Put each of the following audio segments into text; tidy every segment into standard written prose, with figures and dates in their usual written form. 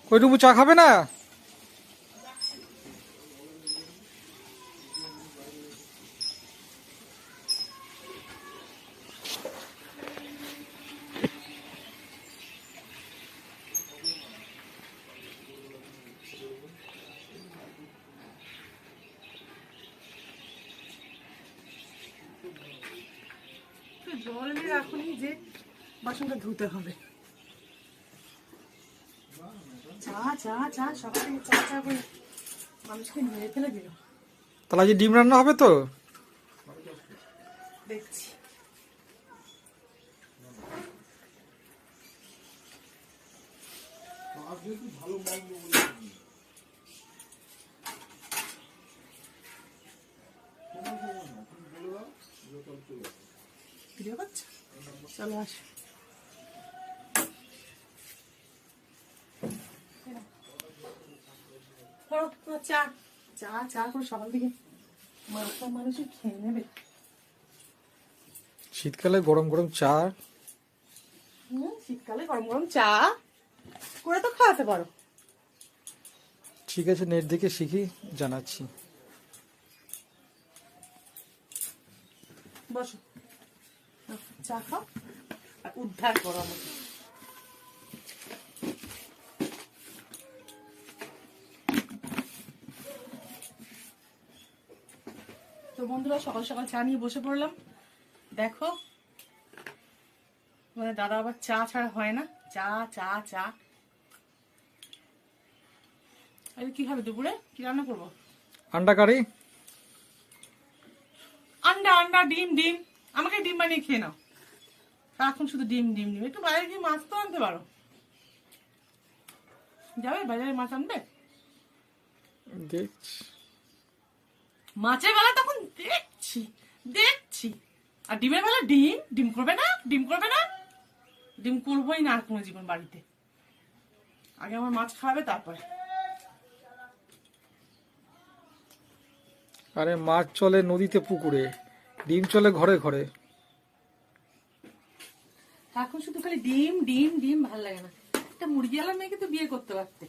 কই ডুবু চা খাবে না? জল নিয়ে রাখুনি যে বাসনটা ধুতে হবে। চা চা চা সকালে চা চা করে মানুষকে মেরে ফেলে দিল। তাহলে আজ ডিম রান্না হবে তো? দেখছি ভিডিও করছো? চলো আসো। চা চা চা করে সকাল থেকে মানুষের খেয়ে নেবে। শীতকালে গরম গরম চা। শীতকালে গরম গরম চা করে তো খাওয়াতে পারো। ঠিক আছে, নেট দেখে শিখি, জানাচ্ছি। বসো, চা খাও আর উদ্ধার করো আমাকে। তো বন্ধুরা, সকাল সকাল চা নিয়ে বসে পড়লাম। দেখো মানে দাদা আবার চা ছাড়া হয় না, চা চা চা। আরে কি হবে দুপুরে? কি রান্না করবো? আন্ডা কারি। আন্ডা আন্ডা ডিম ডিম, আমাকে ডিম বানিয়ে খেয়ে নাও। এখন শুধু ডিম ডিম ডিম। একটু বাইরে গিয়ে মাছ তো আনতে পারো। যাবে বাজারে মাছ আনবে? দেখছি। মাছের বেলা তখন দেখছি দেখছি, আর ডিমের বেলা ডিম ডিম করবে না, ডিম করবে না। ডিম করবোই না আর কোনো জীবন বাড়িতে। আগে আমার মাছ খাওয়াবে তারপরে। আরে মাছ চলে নদীতে পুকুরে, ডিম চলে ঘরে ঘরে। এখন শুধু খালি ডিম ডিম ডিম, ভাল লাগে না। একটা মুরগিওয়ালা মেয়েকে তো বিয়ে করতে পারতে।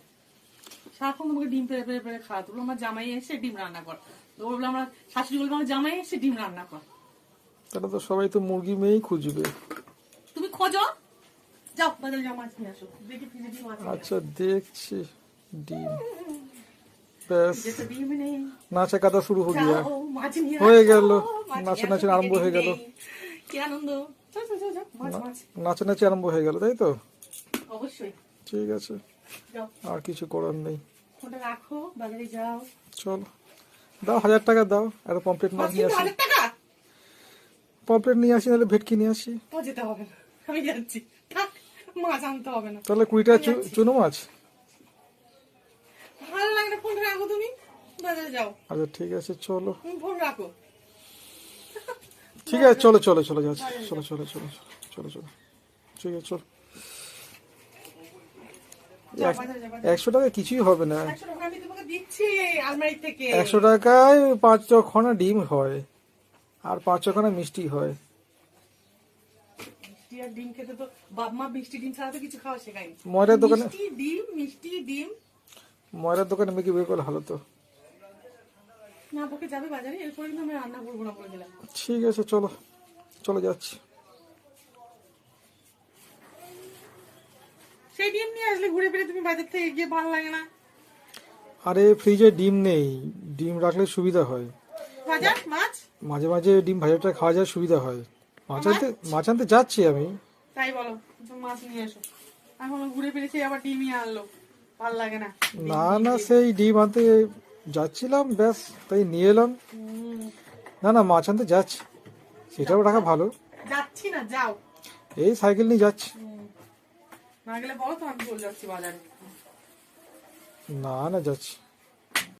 সারাক্ষণ তোমাকে ডিম পেরে পেরে পেরে খাওয়া। তো আমার জামাই এসে ডিম রান্না কর। তো বলবো আমরা শাশুড়ি বলবো আমার জামাই এসে ডিম রান্না কর। তাহলে তো সবাই তো মুরগি মেয়েই খুঁজবে। তুমি খোঁজো, যাও বাজারে যাও মাছ নিয়ে আসো। দেখি ফ্রিজে ডিম আছে। আচ্ছা দেখছি। ডিম ব্যাস, যেটা ডিম নেই নাচা কাটা শুরু হয়ে গিয়া, যাও মাছ নিয়ে হয়ে আসো, গেল। মাছ নাচা নিয়ে নাচি আসো, আরম্ভ হয়ে গেল। কি আনন্দ। যাও, যাও, যাও, যাও, মাছ মাছ। নাচানাচি আরম্ভ হয়ে গেল, তাই তো? অবশ্যই ঠিক আছে, যাও। আর কিছু করার নেই। ফোনটা রাখো, বাজারে যাও। চলো দাও, 1000 টাকা দাও, একটা পমপ্লেট মাছ নিয়ে আসি। 1000 টাকা? পমপ্লেট নিয়ে আসি, নাহলে ভেটকি নিয়ে আসি। ও যেতে হবে না, আমি যাচ্ছি। থাক, মাছ আনতে হবে না। তাহলে 20 টাকা চুনো মাছ। ভালো লাগে না, ফোনটা রাখো তুমি, বাজারে যাও। আচ্ছা ঠিক আছে, চলো। তুমি ফোন রাখো। ঠিক আছে, চলো চলো চলো যাচ্ছি। চলো চলো চলো চলো চলো, ঠিক আছে চলো। যাও, বাজারে যাও, বাজারে। 100 টাকা কিছুই হবে না। 100 টাকা আমি তোমাকে দিচ্ছি আলমারি থেকে। 100 টাকায় 5-6খানা ডিম হয়, আর 5-6খানা মিষ্টি হয়। মিষ্টি আর ডিম খেতে তো বাপ মা মিষ্টি ডিম ছাড়া তো কিছু খাওয়া শেখায়নি। ময়দার দোকানে, মিষ্টি ডিম মিষ্টি ডিম। ময়দার দোকানে মেয়েকে বের করলে ভালো তো। না বকে যাবে বাজারে, এরপরে কিন্তু আমি রান্না করবো না বলে দিলাম। ঠিক আছে চলো, চলে যাচ্ছি। সেই ডিম নিয়ে আসলে ঘুরে ফিরে তুমি বাজার থেকে গিয়ে ভালো লাগে না। আরে ফ্রিজে ডিম নেই, ডিম রাখলে সুবিধা হয়। বাজার মাছ মাঝে মাঝে ডিম ভাজাটা খাওয়া যায়, সুবিধা হয়। মাছ আনতে যাচ্ছি আমি। তাই বলো, তুমি মাছ নিয়ে এসো। এখন ঘুরে ফিরে সেই আবার ডিমই আনলো, ভালো লাগে না। না না, সেই ডিম আনতে যাচ্ছিলাম, ব্যাস তাই নিয়ে এলাম। না না, মাছ আনতে যাচ্ছি, সেটাও রাখা ভালো। যাচ্ছি না, যাও। এই সাইকেল নিয়ে যাচ্ছি। না গেলে বলো তো, আমি চলে যাচ্ছি বাজারে। না না, যাচ্ছি।